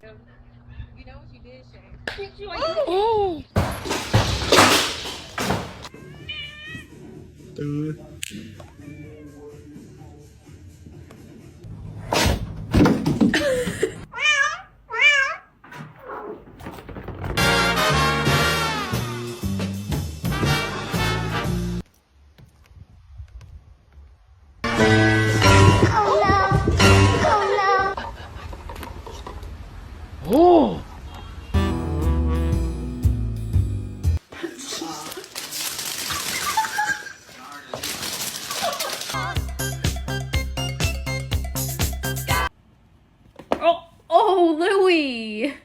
You know what you did, Shay. 오. từ 오. Oh, Louie.